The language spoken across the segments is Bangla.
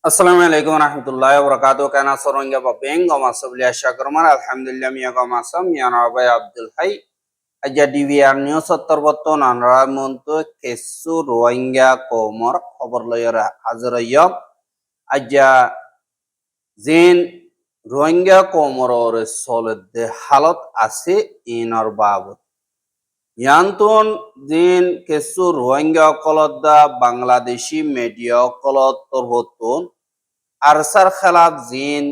Assalamualaikum warahmatullahi wabarakatuh. Kana soronga babeng goma sabli asyakarman alhamdulillah miya goma sam miya nabai Abdul Hai. Aja di VR News terboton anra muntu kesu Rohingya komor khobor loyora hazrayab aja zin Rohingya komoror solid halat ase inor babut. Yantun din kesu Rohingya kolodda Bangladeshi media kolod terboton Archer খেলাফ জিন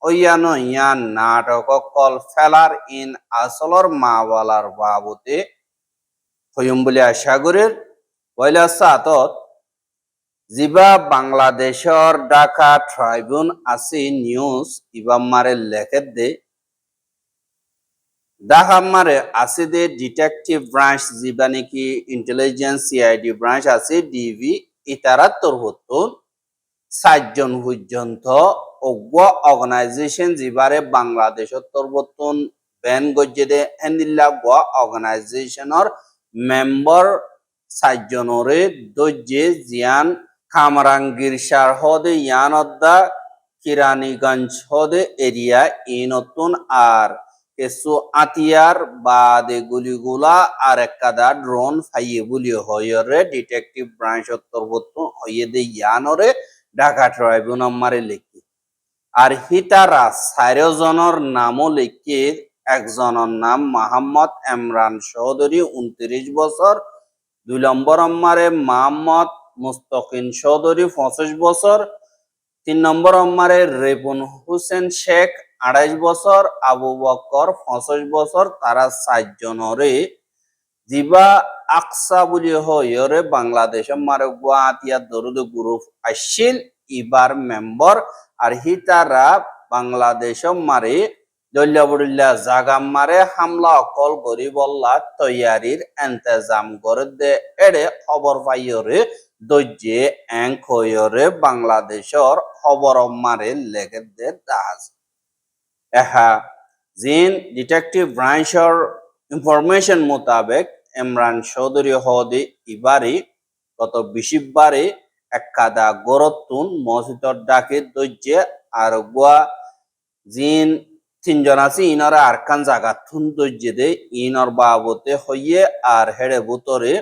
ওয়ানো ইয়ান নাটক কল ফেলার ইন আসলর মাওয়ালার বাবুতে হইম বলে আশা করের পয়লা সাতত জিবা বাংলাদেশর ঢাকা ট্রাইবুন আসি নিউজ ইবাম্মারে লেখে দে দাহাম্মারে আসি দে ডিটেকটিভ ব্রাঞ্চ জিবা নাকি ইন্টেলিজেন্স সিআইডি ব্রাঞ্চ আছে ডিভি ইতারাত তরহতুন 7 জন পর্যন্ত অজ্ঞ অর্গানাইজেশন জিবারে বাংলাদেশত তরবতন ব্যান গজ্জেদে হেন্দিল্লা গ অর্গানাইজেশনের মেম্বার 7 জনরে দজ্জে জিয়ান খামরাঙ্গীরসার হদে ইয়ানদ্দা কিরানীগঞ্জ হদে এরিয়া ইনতুন আর কিছু আতিয়ার বাদে গুলিগুলা আর একাদা ড্রোন ফাইয়ে বলি হয়রে ডিটেকটিভ ব্রাঞ্চ তরবতন হইয়ে দে ইয়ানরে ঢাকা ট্রাইব্যুনাল মারে লিখি আর হিতারা 4 জনের নামও লিখি একজনের নাম মোহাম্মদ ইমরান চৌধুরী 29 বছর 2 নম্বর নম্বরে মোহাম্মদ মুস্তাকিন চৌধুরী 25 বছর 3 নম্বর নম্বরে রেপুন হোসেন শেখ 28 বছর আবু বকর 25 বছর তারা 4 জনরে জিবা আকসা বলি হয়রে বাংলাদেশ মারে গুয়াহাটিয়া দরুদ গ্রুপ আসিল ইবার মেম্বার আর হিতারা বাংলাদেশ মারে দল্যাবুল্লা জাগা মারে হামলা অকল গরিবল্লা তৈয়ারির এন্তেজাম করে দে এড়ে খবর পাইয়রে দজ্জে এঙ্ক হয়রে বাংলাদেশর খবর মারে লেগে দে দাস এহা জিন ডিটেকটিভ ব্রাঞ্চর ইনফরমেশন মোতাবেক ইমরান চৌধুরী হদে ইবারে গত 20 বারে একাদা গরতুন মসজিদর ডাকে দজ্জে আর গোয়া জিন 3 জন আছে ইনরা আরকান জায়গা থুন দজ্জে দে ইনর বাবতে হইয়ে আর হেড়ে বুতরে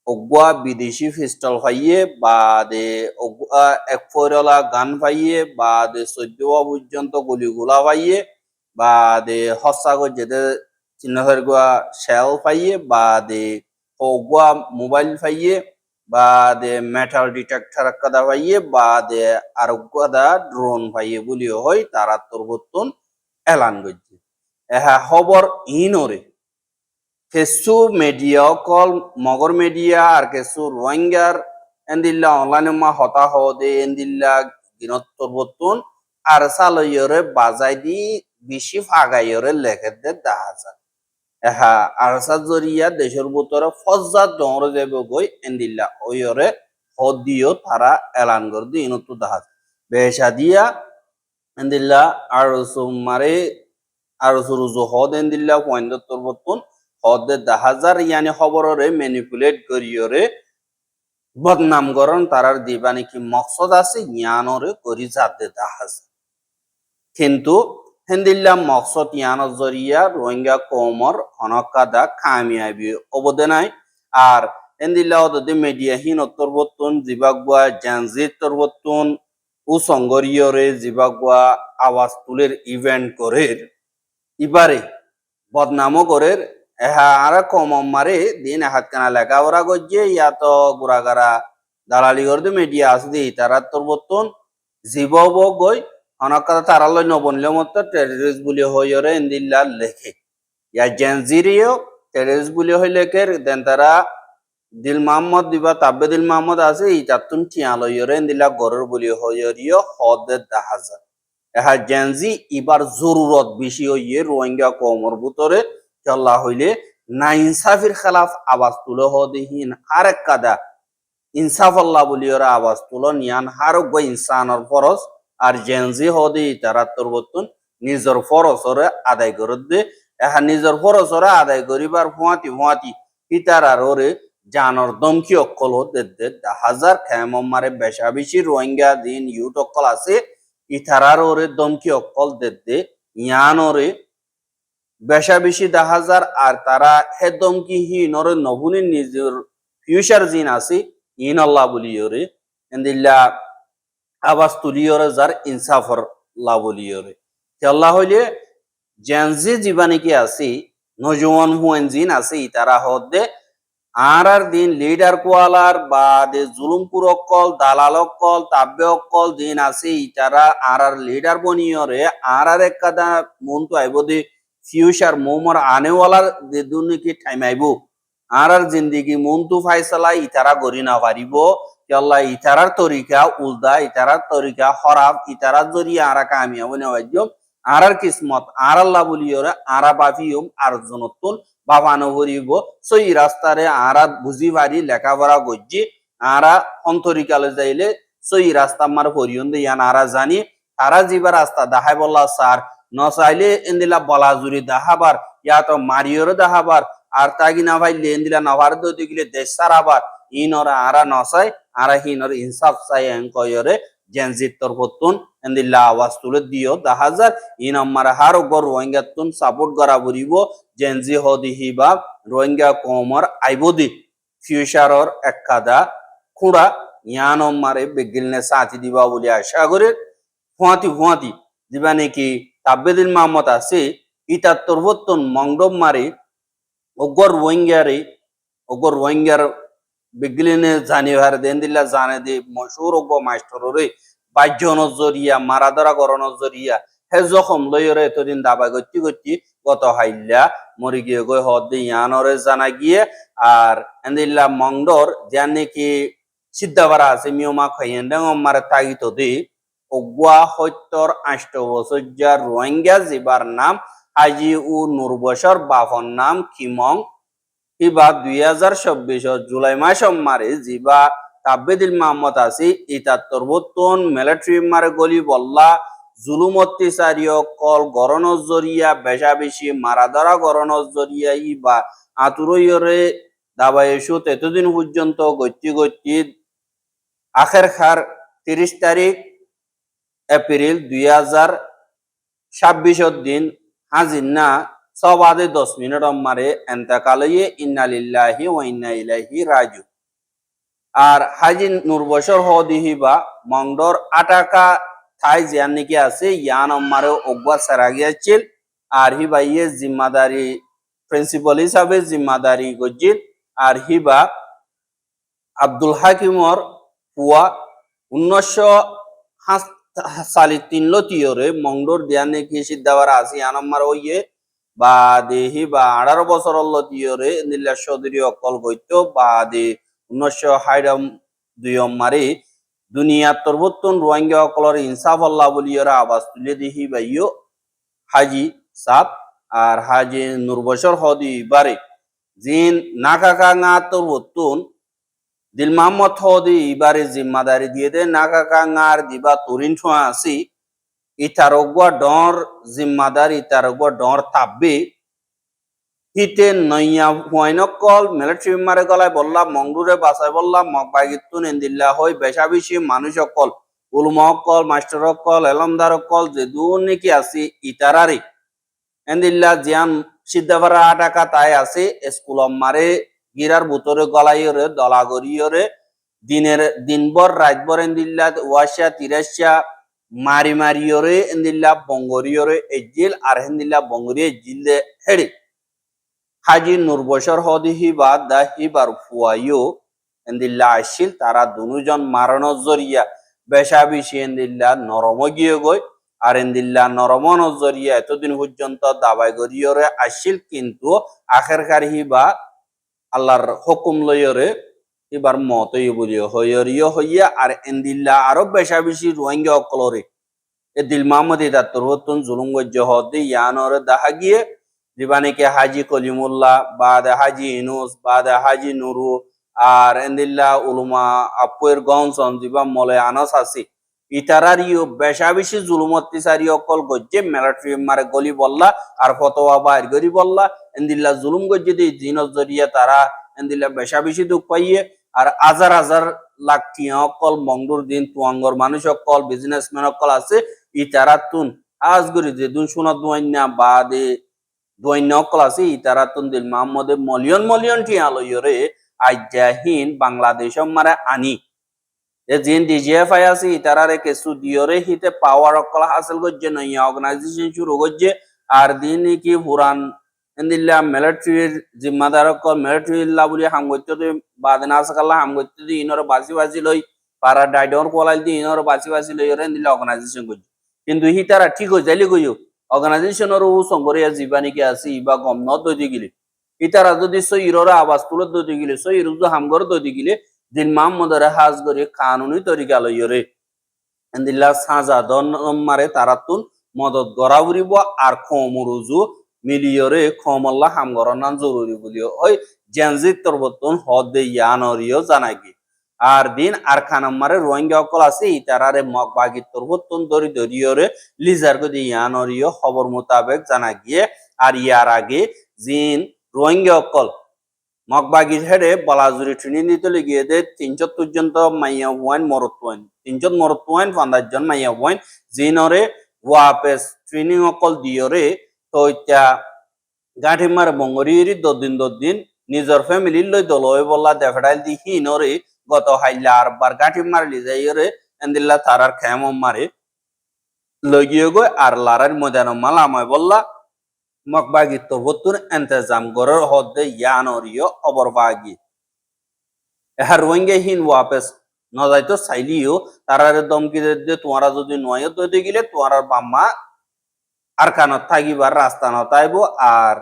অগুয়া বিদেশি পিস্তল পাইয়ে বাদে অগুয়া এক ফয়রলা গান পাইয়ে বাদে 14 পর্যন্ত গুলিগুলা পাইয়ে বাদে হসাগো যেতে চিহ্নহের গোয়া শেল পাইয়ে বাদে অগুয়া মোবাইল পাইয়ে বাদে মেটাল ডিটেক্টর কাদা পাইয়ে বাদে আর গাদা ড্রোন পাইয়ে বলি হয় তারা তরবতন এলান গজ্জে এহা খবর ইনরে কিছু মিডিয়া কল মগর মিডিয়া আর কিছু রোহিঙ্গার এন্দিল্লা অনলাইন মা হতা হদে এন্দিল্লা গিনত তরবতন আর সালয়রে বাজাই দি বেশি ফাগাইরে লেখে দে দেখা যায় এহা আরসা জরিয়া দেশের ভিতরে ফজ্জাত ডরে যাবে গই এন্দিল্লা ওইরে হদিও তারা এলান করে দি ইনতু দেখা যায় বেশা দিয়া এন্দিল্লা আর মারে আর সুরুজু হদ এন্দিল্লা পয়েন্ট তরবতন হদে দেখা যায় ইয়ানি খবররে ম্যানিপুলেট করিয়রে বদনাম করন তারার দিবা নাকি মকসদ আছে জ্ঞানরে করি যাতে দেখা যায় কিন্তু হেন্দিল্লা মকসদ ইয়ানোর জরিয়া রোহিঙ্গা কমর হনকাদা কামিয়াবি অবদানায় আর হেন্দিল্লা অদে মিডিয়া হীন তরবতন জিবাগুয়া জানজিত তরবতন ও সংগরিয়রে জিবাগুয়া আওয়াজ তুলের ইভেন্ট করে ইবারে বদনামও করে এহা আর কম মারে দিন হাত কানা লেখাপড়া করছে ইয়া তো গুড়াগারা দালালি করে মিডিয়া আছে তারা তরবতন জীবব গই অনকাদা তারালয় নবনলে মতো টেররিস্ট বলি হইরে ইন্দিল্লা লেখে ইয়া জেনজিরিও টেররিস্ট বলি হই লেখে দেন তারা দিল মোহাম্মদ দিবা তাব্বে দিল মোহাম্মদ আছে ইতাতুন টিয়ালয়রে ইন্দিল্লা গরর বলি হইরিও হদে দাহাজা এহা জেনজি ইবার জরুরত বেশি হইয়ে রোহিঙ্গা কমর ভিতরে চল্লা হইলে না ইনসাফির খেলাফ আওয়াজ তুলে হদিহীন আর এক কাদা ইনসাফ আল্লাহ বলি ওরা আওয়াজ তুলো নিয়ান হারক গো ইনসানর ফরজ আর জেনজি হদি তারা তরবতন নিজের ফরজরে আদায় করে দে এহা নিজের ফরজরে আদায় করিবার ফুয়াতি ফুয়াতি হিতার আর ওরে জানর দমকি অকল হতে হাজার খেমমারে বেশা বেশি রোহিঙ্গা দিন ইউট অকল আছে ইথারার ওরে দমকি অকল দেতে ইয়ানরে বেশা বেশি 10,000 আর তারা হে দমকি হি নরে নবুনি নিজের ফিউচার জিন আছে ইন আল্লাহ বলিয়রে এন্দিল্লা আবাস তুলিয়রে যার ইনসাফর লা বলিয়রে আল্লাহ হইলে জেনজি জীবানি কি আছে নজওয়ান হুয়েন জিন আছে ইতারা হদে আর দিন লিডার কোয়ালার বা দে জুলুমপুর অকল দালাল অকল তাব্বে অকল দিন আছে ইতারা আর লিডার বনিয়রে আর একাদা মন তো আইব দে ফিউচার মোমর আনেওয়ালার দে দুনিকি টাইম আইব আর জিন্দিগি মন তো ফাইসালা ইতারা গরি না পারিব আল্লাহ ইতারার তরিকা উলদা ইতারার তরিকা খরাব ইতারার জরিয়া আর কামিয়াব নেওয়াইজ আর কিসমত আর আল্লাহ বলিয়রে আর বাফিয়ম আর জনতুল বাবানো করিব সই রাস্তারে আরা বুঝি পারি লেখাপড়া গজ্জি আরা অন্তরিকালে যাইলে সই রাস্তা আমার পরিয়ন ইয়ান আরা জানি তারা যিবা রাস্তা দেখাই বললা স্যার নচাইলে এন্দিলা বলাজুরি দেখাবার ইয়া তো মারিয়র দেখাবার আর তাগি না ভাইলে এন্দিলা নভার দিলে দেশ সারাবার ইনরা আরা নচাই আরা হিনর ইনসাফ চাই এঙ্কয়রে জেনজিত্তর পত্তুন এন্দিল্লা আওয়াজ তুলে দিও 10,000 ইন আমার হার গর রোহিঙ্গাতুন সাপোর্ট করা বলিব জেনজি হদিহি বা রোহিঙ্গা কমর আইবদি ফিউচারর একাদা খুঁড়া ইয়ান মারে বেগিলনে সাথী দিবা বলে আশা করে ফুয়াতি দিবা নাকি তাব্বেদিন মাহমদ আছে ইতাত্তর বত্তন মংডব মারে অগর রোহিঙ্গার বেগিলনে জানিবার দেন দিল্লা জানে দে মশুর অগ মাস্টররে বাহ্য নজরিয়া মারাদরা গর নজরিয়া হে জখম লইরে এতদিন দাবা গতি গত হাইল্লা মরি গিয়ে গই হদ ইয়ানরে জানা গিয়ে আর এন্দিল্লা মংডর যান নাকি সিদ্ধাবারা আছে মিয়মা খাইয়েন্ডাং মারে তাগিত দে অগুয়া সত্যর 8 বছর রোহিঙ্গা জিবার নাম হাজি উ নূর বছর বাফর নাম কিমং ইবা 2024 জুলাই মাস মারে জিবা তাব্বেদিল মাহমদ আছে ইতাত্তর বত্তন মিলিটারি মারে গলি বল্লা জুলুম অত্যাচারী কল গরনজ জরিয়া বেশা বেশি মারাধরা গরনজ জরিয়া ইবা আতুরইরে দাবাইশু এতদিন পর্যন্ত গতি আখের খার 30 তারিখ এপ্রিল 2026 দিন হাজির না সবাদে 10 মিনিট মারে এন্তাকালয়ে ইন্না লিল্লাহি ওয়া ইন্না ইলাইহি রাজিউন আর হাজি নূর বছর হদিহিবা মংডর আটাকা থাই জিয়ান নাকি আছে ইয়ান মারে অগবা সারা গিয়েছিল আর হিবা ইয়ে জিম্মাদারি প্রিন্সিপাল হিসাবে জিম্মাদারি গজিল আর হিবা আব্দুল হাকিমর পুয়া 1903 মংডর দিয়ান নাকি সিদ্ধাবারা আছে ইয়ান মারে ওইয়ে বা দেহি বা 18 বছর লতিয়রে নিল্লা চৌধুরী অকল গইত বা দে 1962 মারে দুনিয়া তরবতন রোহিঙ্গা অকলর ইনসাফ আল্লাহ বলিয়রা আওয়াজ তুলে দিহি বাইও হাজি সাপ আর হাজি নূর বছর হদি বারে জিন নাকাকা না তরবতন দিল মোহাম্মদ হদি ইবারে জিম্মাদারি দিয়ে দে নাকাকা আর দিবা তুরিন ছোঁয়া আসি ইতারগা ডর জিম্মাদার ইতারগা ডর তাব্বে হিতে নইয়া হুয়াইনকল মিলিটারি মারে গলায় বললা মংডুরে বাসায় বললা মকবাগিতুন এন্দিল্লা হই বেশা বেশি মানুষ অকল উলমা অকল মাস্টার অকল এলমদার অকল যে দুন নাকি আছে ইতারারে এন্দিল্লা জিয়ান সিদ্ধাভারা টাকা তাই আছে স্কুল মারে গিরার বুতরে গলাইরে দলাগরিয়রে দিনভর রাতভর এন্দিল্লা ওয়াশা তিরাশা মারিওরে এন্দিল্লা বঙ্গরিয়রে এজিল আর হেন্দিল্লা বঙ্গরিয়ে জিলে হেড়ে হাজি নূর বছর হদিহি বা দা হিবার ফুয়াইও এন্দিল্লা আসিল তারা দুজন মারানো জরিয়া বেশা বেশি এন্দিল্লা নরম গিয়ে গই আর এন্দিল্লা নরম নজরিয়া এতদিন পর্যন্ত দাবাই গরিয়রে আসিল কিন্তু আখেরকার হিবা আল্লাহর হুকুম লইয়রে এবার মতই বলিও হইয়রিও হইয়া আর এন্দিল্লা আরো বেশা বেশি রোহিঙ্গা অকলরে এ দিল মোহাম্মদ ইতাত্তর হতুন জুলুম গজ্জ হদে ইয়ানরে দেখা গিয়ে দিবানিকে হাজি কলিমুল্লাহ বাদে হাজি ইনুস বাদে হাজি নুরু আর এন্দিল্লা উলুমা আপুয়ের গনসন দিবা মলে আনস আছে ইতারারিও বেশা বেশি জুলুম অত্যাচারী অকল গজ্জে মিলিটারি মারে গলি বললা আর ফতোয়া বাইর গরি বললা এন্দিল্লা জুলুম গজ্জে দি জিনস জরিয়া তারা এন্দিল্লা বেশা বেশি দুঃখ পাইয়ে আর হাজার হাজার লাখ টিয়া অকল মংডুর দিন তুয়াঙ্গর মানুষ অকল বিজনেসম্যান অকল আছে ইতারাতুন আজগরি যে দুন সোনা দুয়াইনা বাদে দুয়াইনা অকল আছে ইতারাতুন দিল মোহাম্মদে মলিয়ন মলিয়ন টিয়া লইরে আইজাহীন বাংলাদেশ মারে আনি যে জিন ডিজিএফআই আছে ইতারারে কেসু দিয়রে হিতে পাওয়ার অকল হাসিল করছে নইয়া অর্গানাইজেশন শুরু করছে আর দিন কি পুরান এন্দিল্লা মিলিটারির জিম্মাদার অকল মিলিটারি লাবুলি হাম করতে বাদে না সকাল্লা হাম করতে ইনর বাসি বাসি লই পারা ডাইডর কোলাল দি ইনর বাসি বাসি লই এন্দিল্লা অর্গানাইজেশন করছে কিন্তু হিতারা ঠিক হয়ে যাইলি কইও অর্গানাইজেশনের ও সংগরিয়া জীবানী কি আছে ইবা গম ন দইতে গিলি ইতারা যদি সইরর আওয়াজ তুলে দইতে গিলি সইর হামগর দইতে গিলি দিন মোহাম্মদরে হাজ করে কানুনি তরিকা লইরে এন্দিল্লা সাজা দন মারে তারাতুন মদত গড়া উড়িব আর খমরুজু মিলিয়রে খমল্লা হামগর নান জরুরি বলিও ওই জেনজিত তরবতন হদে ইয়ানরিও জানাগি আর দিন আর খানাম্মারে রোহিঙ্গা অকল আছে ইতারারে মগ বাগির তরবতন দরি দরিয়রে লিজার গদি ইয়ানরিও খবর মোতাবেক জানা গিয়ে আর ইয়ার আগে জিন রোহিঙ্গা অকল মগবাগির হেডে বলাজুরি ট্রেনিং দিতে গিয়ে দে 300 পর্যন্ত মাইয়া ওয়াইন মরত ওয়াইন 300 মরত ওয়াইন 50 জন মাইয়া ওয়াইন জিনরে ওয়াপেস ট্রেনিং অকল দিয়রে তো ইতা গাঁঠি মার বঙ্গরিরি দদিন নিজর ফ্যামিলি লই দলয় বলা দেফড়াইল দি হিনরে গত হাইলা আর বার গাঁঠি মারলি যাইরে এন্দিল্লা তারার খেম মারে লগিয়ে গো আর লারার ময়দান মালাময় বললা মকবাগি তরবতুন এন্তেজাম গরর হদে ইয়ানরিও অবরবাগি এহার রোহিঙ্গা হিন ওয়াপেস নজাইতো চাইলিও তারারে দমকি দে তোমারা যদি নয় দইতে গেলে তোমার বাম্মা আর কানত থাকিবার রাস্তা নতাইব আর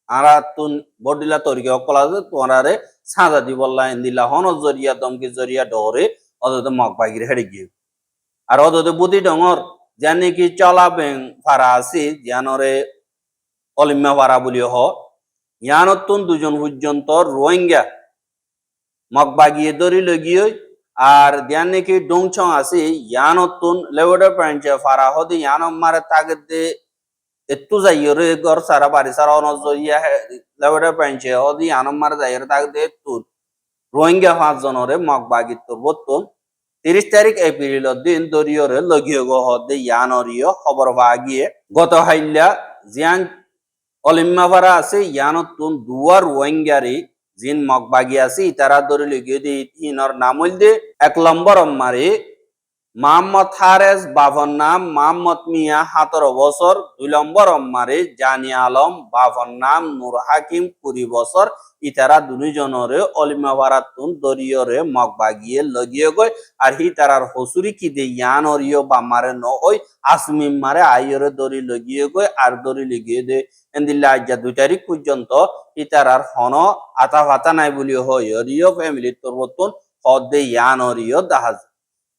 আরা তুন বডিলা তরিকে অকল আছে তোমারে সাজা দি বললা এন্দিলা হন জরিয়া দমকি জরিয়া ডরে অদতে মকবাগির হেড়ে গিয়ে আর অদতে বুদ্ধি ডঙর জানি কি চলা বেং ফারা আছে জানরে অলিম্মা ভাড়া বলিও হ ইয়ানতুন দুজন পর্যন্ত রোহিঙ্গা মগবাগিয়ে দরি লগিয়ে আর দিয়ান নাকি ডংচং আছে ইয়ানতুন লেওডা পয়েন্ট ফারা হদি ইয়ান মারে তাগে দে এত্তু যাইরে গর সারা বাড়ি সারা অনজরিয়া লেওডা পয়েন্ট হদি ইয়ান মারে যাইরে তাগে দে এত্তু রোহিঙ্গা 5 জনরে মগবাগি তরবতন 30 তারিখ এপ্রিল দিন দরিয়রে লগিয়ে গো হদে ইয়ানরিও খবর বাগিয়ে গত হাইল্লা জিয়ান অলিম্মাভারা আছে ইয়ানতুন দুয়ার রোহিঙ্গারি জিন মগবাগি আছে ইতারা ধরে লিখে দিয়ে ইনর নাম হইল 1 নম্বর মারে মোহাম্মদ হারেস বাভন নাম মোহাম্মদ মিয়া 17 বছর 2 নম্বর মারে জানি আলম বাভন নাম নূর হাকিম 20 বছর ইতারা দুজনরে অলিম্মাভারাতুন দরিয়রে মগবাগিয়ে লগিয়ে গয় আর হি তারার হসুরি কি দে ইয়ানরিও বা মারে ন ওই আসমিম মারে আইয়রে দরি লগিয়ে গয় আর দরি লিগিয়ে দে এন্দিল্লা আজ্জা 2 তারিখ পর্যন্ত ইতারার হন আতা ভাতা নাই বলি হয় রিও ফ্যামিলি তরবতন হদে ইয়ানরিও দাহাজ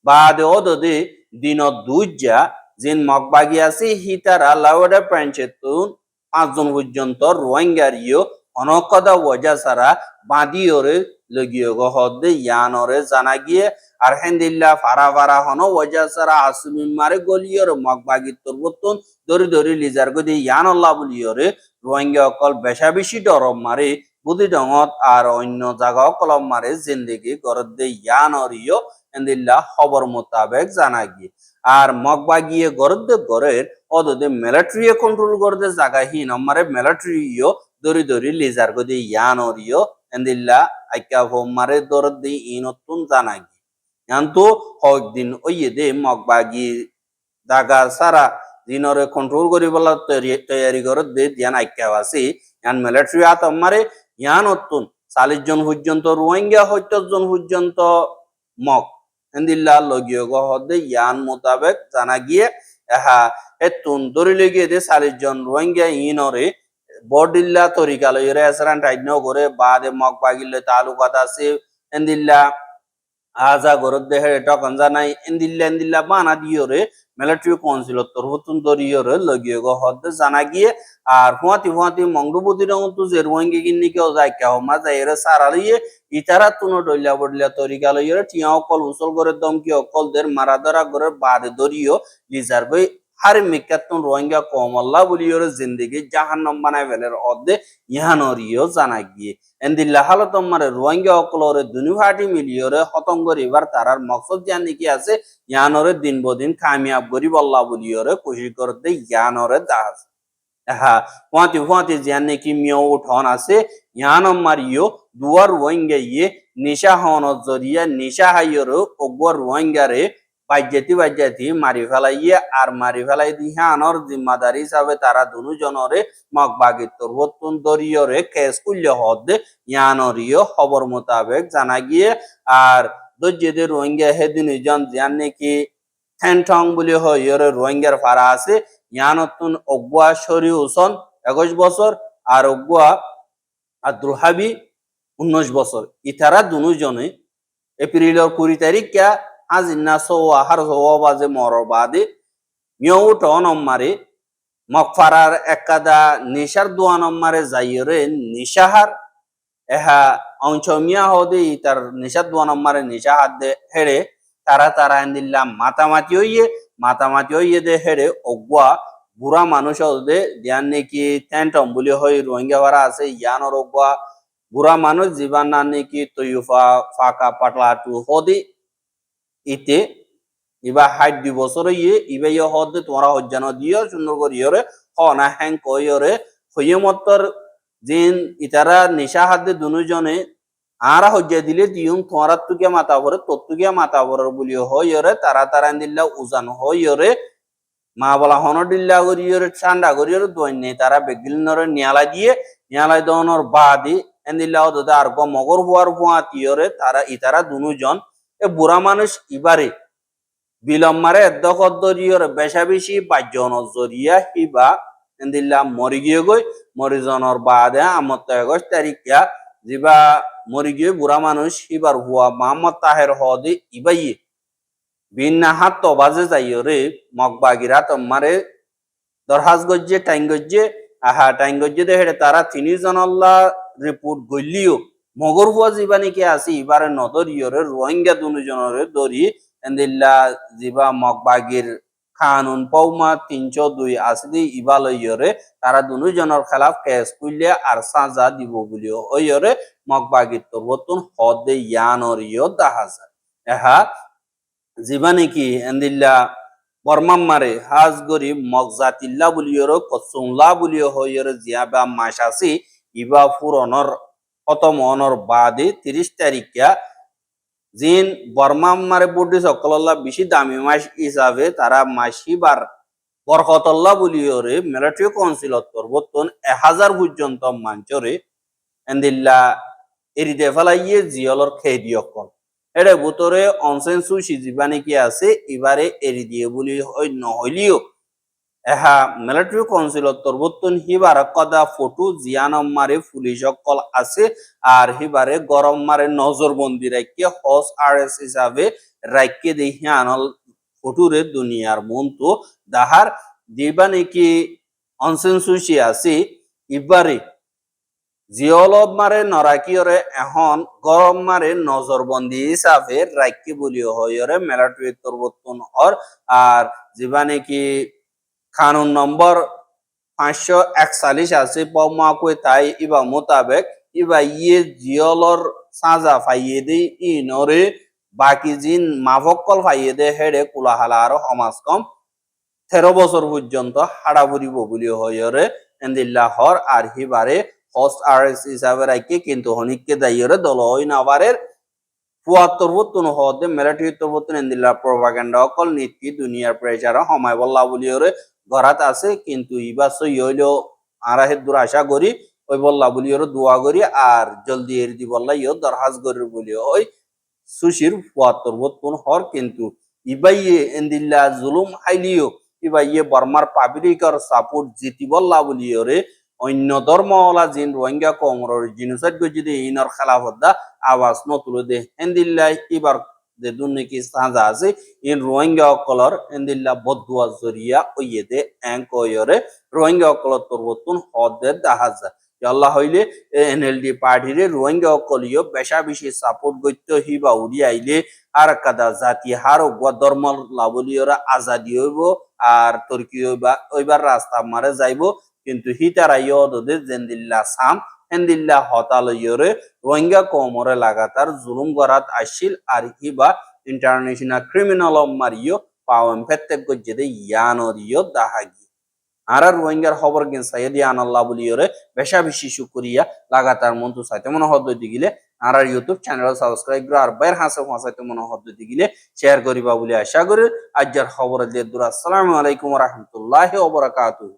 বাদে ওদে দিন দুইজা জিন মগবাগি আছে হিতারা লাউডা পঞ্চায়েতুন 5 জন পর্যন্ত রোহিঙ্গারিও অনকদা ওজা সারা বাদিওরে লগিয়ে গো হদে ইয়ানরে জানা গিয়ে আর হেন্দিল্লা ফারা ফারা হন ওজা সারা আসমিম মারে গলিয়র মগবাগি তরবতন দরি দরি লিজার গদি ইয়ানল্লাহ বলিয়রে রোহিঙ্গা অকল বেশা বেশি ডরম মারে বুদ্ধি ডঙত আর অন্য জায়গা কলম মারে জিন্দেগি গরদে ইয়ানরিও এন্দিল্লা খবর মোতাবেক জানা গিয়ে আর মগবাগিয়ে গরদে গরের অদে মিলিটারি কন্ট্রোল করতে জায়গা হিন আমারে মিলিটারিও দরি দরি লিজার গদি ইয়ানরিও এন্দিল্লা আইকা মারে দরদে ইনতুন জানা গিয়ে কিন্তু কয়েকদিন ওইয়ে দে মগবাগি জায়গা সারা দিনরে কন্ট্রোল করি বলা তৈরি করে দে ধ্যান আইকা আছে ইয়ান মিলিটারি আত আমারে ইয়ান অতুন 40 জন পর্যন্ত রোহিঙ্গা 70 জন পর্যন্ত মগ এন্দিল্লা লগিয়ে গো হদে ইয়ান মোতাবেক জানা গিয়ে এহা এতুন দরি লগিয়ে দে 40 জন রোহিঙ্গা ইনরে বডিল্লা তরিকা লইরে এসরান টাইন করে বাদে মগবাগিলে তালুকাত আছে এন্দিল্লা আজা গরদ দেহে টকন জানাই এন্দিল্লা বানা দিয়রে মিলিটারি কাউন্সিল তরহতুন দরিয়রে লগিয়ে গো হদে জানা গিয়ে আর হুয়াতি মংডুবুদি রঙতো যে রোহিঙ্গা কিন্নি কেউ যায় কেউ মা যাইরে সারালিয়ে ইতারা তুনো ডইলা বডলিয়া তরিকা লইরে টিয়া অকল উসল করে দমকি অকল দের মারা ধরা করে বাদে দরিও লিজার বই har mikatun rohingya komalla buliyore zindagi jahannam banay veler odde yahanoriyo janagiye endilla halatom mare rohingya okolore dunihati miliyore hotongori ibar tarar maksud janni ki আছে yahanore din bodin কামিয়াব গরি বল্লা buliyore koshi korde yahanore das ha wati wati janni ki miyo uthon আছে yahanam mariyo duar rohingya ye nisha hono zoriya nisha hayoro ogor rohingya re বাজ্যাতি মারি ফেলাইয়ে আর মারি ফেলাই দিহানোর জিম্মাদারি হিসাবে তারা দুনু জনরে মগবাগিত্তর হতুন দরিয়রে কেস কুল্য হদে ইয়ানরিও খবর মোতাবেক জানা গিয়ে আর দজ্জেদের রোহিঙ্গা হেদিন জন জিয়ান নাকি ঠ্যানঠং বলে হইরে রোহিঙ্গার ফারা আছে ইয়ানতুন অগুয়া শরী হোসেন 21 বছর আর অগুয়া আব্দুল হাবি 19 বছর ইতারা দুনু জনে এপ্রিলের 20 তারিখ Azina so har so baze moro bade mio tonom mare mokfarar ekada nishar duanom mare zaire nishahar eha onchomia hode itar nishar duanom mare nishahar de here tara andilla matamati hoye de here ogwa bura manush hode dianne ki tentom buli hoy rohingya wara ase yanor ogwa bura manush jiban nanne ki toyufa faka patla tu hode ইতে ইবা 62 বছর ইয়ে ইবা ইয়ে হদে তোমরা হজ্জানো দিও সুন্দর করিয়রে হনা হ্যাং কইয়রে হইয়মতর জিন ইতারা নিশা হাদে দুনুজনে আরা হজ্জা দিলে দিউম তোমরা তুকে মাতা ভরে তত্তুকে মাতা ভরে বলিও হইয়রে তারা দিল্লা উজান হইয়রে মা বলা হন দিল্লা করিয়রে ঠান্ডা করিয়রে দইনে তারা বেগিলনরে নিয়ালাই দনর বাদি এন্দিল্লা ওদে আর গ মগর হুয়ার হুয়া তিয়রে তারা ইতারা দুনুজন এ বুড়া মানুষ ইবারে বিলম্মারে দরিয়র বেশা বেশি বাজ্যন জরিয়া হিবা এন্দিল্লা মরি গিয়ে গই মরিজনর বাদে আমত 21 তারিখা জিবা মরি গিয়ে বুড়া মানুষ হিবার হুয়া মোহাম্মদ তাহের হদে ইবাইয়ে বিন্না হাত তো বাজে যাইরে মগবাগিরা তোমারে দরহাজ গজ্জে টাইং গজ্জে দেখে তারা 3 জনল্লা রিপোর্ট গইলিও মগর হুয়া জীবানি কে আছে ইবারে নদরিয়রে রোহিঙ্গা দুজনরে দরি এন্দিল্লা জিবা মগবাগির কানুন পৌমা 302 আসদি ইবালয়রে তারা দুজনের খেলাফ কেস কুইলে আর সাজা দিব বলি ওয়রে মগবাগির তরবতুন হদে ইয়ানরিয় দাহাজা এহা জীবানি কি এন্দিল্লা বর্মাম মারে হাজ গরি মগজাতিল্লা বলিয়রে কসুমলা বলিয় হয়রে জিয়াবা মাসাসি ইবা ফুরনর অতমনর বাদে 30 তারিখা জিন বর্মাম মারে বুদ্ধি সকল্লা বেশি দামি মাস হিসাবে তারা মাসিবার বরকতল্লা বলিওরে মিলিটারি কাউন্সিলত তরবতন 1000 পর্যন্ত মাঞ্চরে এন্দিল্লা এরিদে ফেলাইয়ে জিয়লর খেদিয়কল এর ভিতরে অনসেন্সু সিজিবানি কি আছে এবারে এরি দিয়ে বলি হয় নহলিও এহা মিলিটারি কাউন্সিলত তরবতন হিবার কদা ফটো জিয়ানম মারে পুলিশ সকল আছে আর হিবারে গরম মারে নজরবন্দি রাখিয়ে হস আরএস হিসাবে রাখিয়ে দেখি আনল ফটোরে দুনিয়ার মন্তু দাহার দিবানি কি অনসেন্সুসি আছে ইবারে জিওলব মারে নরাকিয়রে এখন গরম মারে নজরবন্দি হিসাবে রাখি বলিও হয়রে মিলিটারি তরবতন হর আর জীবানি কি কানুন নম্বর 541 আছে পমাকো তাই ইবা মোতাবেক ইবা ইয়ে জিওলর সাজা ফাইয়ে দে ইনরে বাকি জিন মাফকল ফাইয়ে দে হেডে কুলাহালা আর সমাজ কম 13 বছর পর্যন্ত হাড়া বুড়িব বলি হয়রে এন্দিল্লা হর আর হিবারে হোস্ট আরএস হিসাবে রাখি কিন্তু হনিককে দাইরে দল হই নাবারের 74 বতুন হদে মিলিটারি তরবতুন এন্দিল্লা প্রপাগান্ডা অকল নীতি দুনিয়ার প্রেসার সময় বল্লা বলিওরে ঘরাত আছে কিন্তু ইবা সই হইলো আরাহে দূর আশা করি ওই বল্লা বলিওরে দোয়া করি আর জলদি এর দি বল্লা ইও দরহাজ করি বলিও ওই সুশির 74 বতুন হর কিন্তু ইবাইয়ে এন্দিল্লা জুলুম আইলিও ইবাইয়ে বর্মার পাবলিকর সাপোর্ট জিতি বল্লা বলিওরে অন্য ধর্মওয়ালা জিন রোহিঙ্গা কমরর জিনোসাইড যদি ইনর খেলাফত আওয়াজ নতুলে দে এন্দিল্লা ইবার যে দুর্নীতি সাজা আছে ইন রোহিঙ্গা অকলর এন্দিল্লা বদুয়া জরিয়া ওইয়ে দে অ্যাঙ্কয়রে রোহিঙ্গা অকলর তরবতুন হদে দাহাজা আল্লাহ হইলে এনএলডি পার্টিরে রোহিঙ্গা অকলিও বেশা বেশি সাপোর্ট করতে হিবা উড়ি আইলে আর কাদা জাতি হার ধর্ম লাবলীয়রা আজাদি হইব আর তুর্কি ওইবার রাস্তা মারে যাইব কিন্তু হিতারা ইয়দে জেন্দিল্লা সাম হেন্দিল্লা হতালয়রে রোহিঙ্গা কমরে লাগাতার জুলুম করাত আসিল আর হিবা ইন্টারন্যাশনাল ক্রিমিনাল মারিও পাওয়াম ফেত্তে গজ্জেদে ইয়ানরিও দাহাগি আর রোহিঙ্গার খবর গেন সাইদি আনাল্লাহ বলিয়রে বেশা বেশি শুকরিয়া লাগাতার মন্তু চাইতে মনে হদ্দতি গিলে আর ইউটিউব চ্যানেল সাবস্ক্রাইব করে আর বাইর হাসে ফাঁসাইতে মনে হদ্দতি গিলে শেয়ার করিবা বলে আশা করি আজকের খবর দিয়ে দূর আসসালামু আলাইকুম ওয়া রাহমাতুল্লাহি ওয়া বারাকাতুহু।